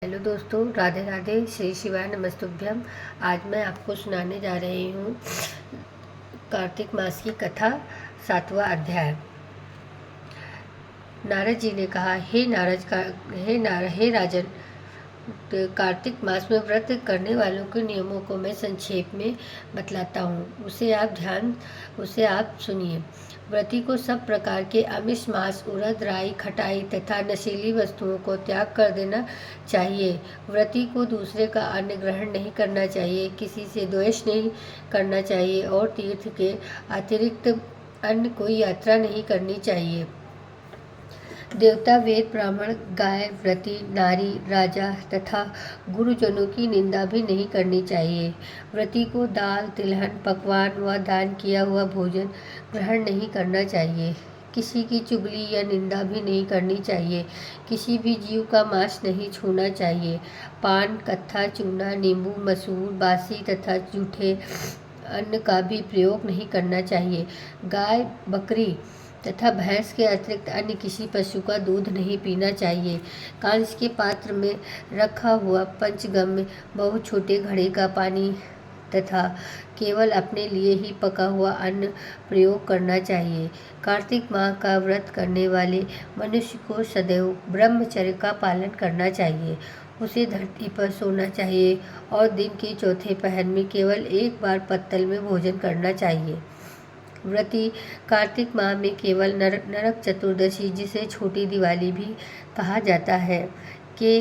Hello दोस्तों, राधे राधे, श्री शिवाय नमस्तुभ्यम। आज मैं आपको सुनाने जा रही हूँ कार्तिक मास की कथा, 7वां अध्याय। नारद जी ने कहा, हे राजन, कार्तिक मास में व्रत करने वालों के नियमों को मैं संक्षेप में बतलाता हूँ, उसे आप सुनिए। व्रती को सब प्रकार के आमिष, मांस, उड़द, राई, खटाई तथा नशीली वस्तुओं को त्याग कर देना चाहिए। व्रती को दूसरे का अन्न ग्रहण नहीं करना चाहिए, किसी से द्वेष नहीं करना चाहिए और तीर्थ के अतिरिक्त अन्य कोई यात्रा नहीं करनी चाहिए। देवता, वेद, ब्राह्मण, गाय, व्रती, नारी, राजा तथा गुरुजनों की निंदा भी नहीं करनी चाहिए। व्रती को दाल, तिलहन, पकवान व दान किया हुआ भोजन ग्रहण नहीं करना चाहिए। किसी की चुगली या निंदा भी नहीं करनी चाहिए। किसी भी जीव का मांस नहीं छूना चाहिए। पान, कत्था, चूना, नींबू, मसूर, बासी तथा जूठे अन्न का भी प्रयोग नहीं करना चाहिए। गाय, बकरी तथा भैंस के अतिरिक्त अन्य किसी पशु का दूध नहीं पीना चाहिए। कांच के पात्र में रखा हुआ पंचगव्य बहुत छोटे घड़े का पानी तथा केवल अपने लिए ही पका हुआ अन्न प्रयोग करना चाहिए। कार्तिक माह का व्रत करने वाले मनुष्य को सदैव ब्रह्मचर्य का पालन करना चाहिए। उसे धरती पर सोना चाहिए और दिन के चौथे पहर में केवल एक बार पत्तल में भोजन करना चाहिए। व्रती कार्तिक माह में केवल नरक चतुर्दशी, जिसे छोटी दिवाली भी कहा जाता है, के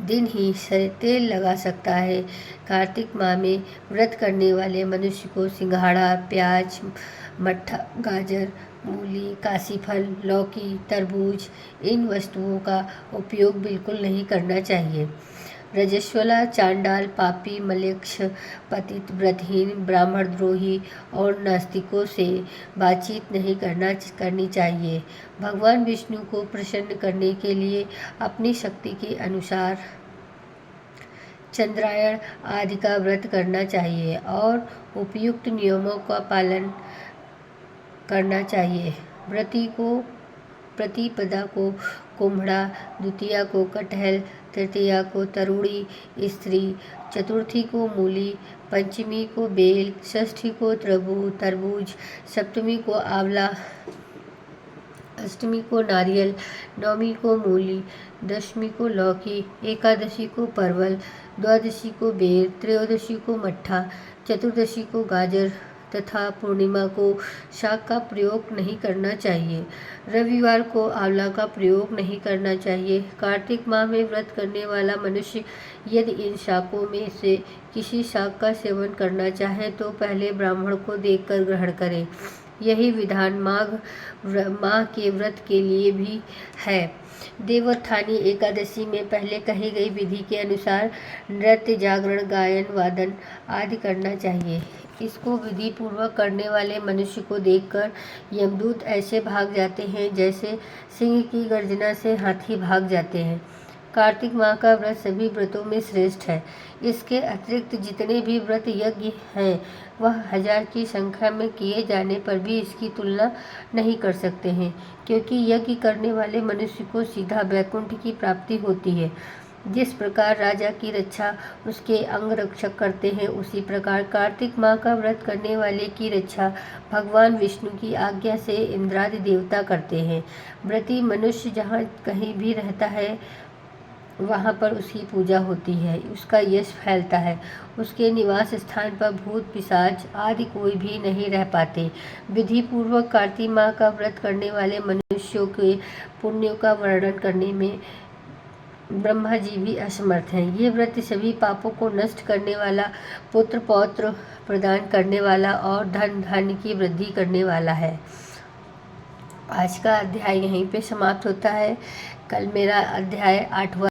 दिन ही तेल लगा सकता है। कार्तिक माह में व्रत करने वाले मनुष्य को सिंघाड़ा, प्याज, मट्ठा, गाजर, मूली, काशीफल, लौकी, तरबूज इन वस्तुओं का उपयोग बिल्कुल नहीं करना चाहिए। रजस्वला, चांडाल, पापी, मलेच्छ, पतित, व्रतहीन, ब्राह्मण द्रोही और नास्तिकों से बातचीत नहीं करनी चाहिए। भगवान विष्णु को प्रसन्न करने के लिए अपनी शक्ति के अनुसार चंद्रायण आदि का व्रत करना चाहिए और उपयुक्त नियमों का पालन करना चाहिए। व्रती को प्रतिपदा को कुम्हड़ा, द्वितीया को कटहल, तृतीया को तरुणी स्त्री, चतुर्थी को मूली, पंचमी को बेल, षष्ठी को तरबूज, सप्तमी को आंवला, अष्टमी को नारियल, नवमी को मूली, दशमी को लौकी, एकादशी को परवल, द्वादशी को बेर, त्रयोदशी को मट्ठा, चतुर्दशी को गाजर तथा पूर्णिमा को शाक का प्रयोग नहीं करना चाहिए। रविवार को आंवला का प्रयोग नहीं करना चाहिए। कार्तिक माह में व्रत करने वाला मनुष्य यदि इन शाकों में से किसी शाक का सेवन करना चाहे तो पहले ब्राह्मण को देखकर ग्रहण करे। यही विधान माह के व्रत के लिए भी है। देवोत्थानी एकादशी में पहले कही गई विधि के अनुसार नृत्य, जागरण, गायन, वादन आदि करना चाहिए। इसको विधि पूर्वक करने वाले मनुष्य को देखकर यमदूत ऐसे भाग जाते हैं जैसे सिंह की गर्जना से हाथी भाग जाते हैं। कार्तिक माह का व्रत सभी व्रतों में श्रेष्ठ है। इसके अतिरिक्त जितने भी व्रत यज्ञ हैं वह 1000 की संख्या में किए जाने पर भी इसकी तुलना नहीं कर सकते हैं, क्योंकि यज्ञ करने वाले मनुष्य को सीधा वैकुंठ की प्राप्ति होती है। जिस प्रकार राजा की रक्षा उसके अंग रक्षक करते हैं, उसी प्रकार कार्तिक माह का व्रत करने वाले की रक्षा भगवान विष्णु की आज्ञा से इंद्रादि देवता करते हैं। व्रती मनुष्य जहाँ कहीं भी रहता है वहाँ पर उसकी पूजा होती है, उसका यश फैलता है। उसके निवास स्थान पर भूत, पिशाच आदि कोई भी नहीं रह पाते। विधि पूर्वक कार्तिक माह का व्रत करने वाले मनुष्यों के पुण्यों का वर्णन करने में ब्रह्मा जी भी असमर्थ हैं। ये व्रत सभी पापों को नष्ट करने वाला, पुत्र पौत्र प्रदान करने वाला और धन धान्य की वृद्धि करने वाला है। आज का अध्याय यहीं पे समाप्त होता है। कल मेरा अध्याय 8वां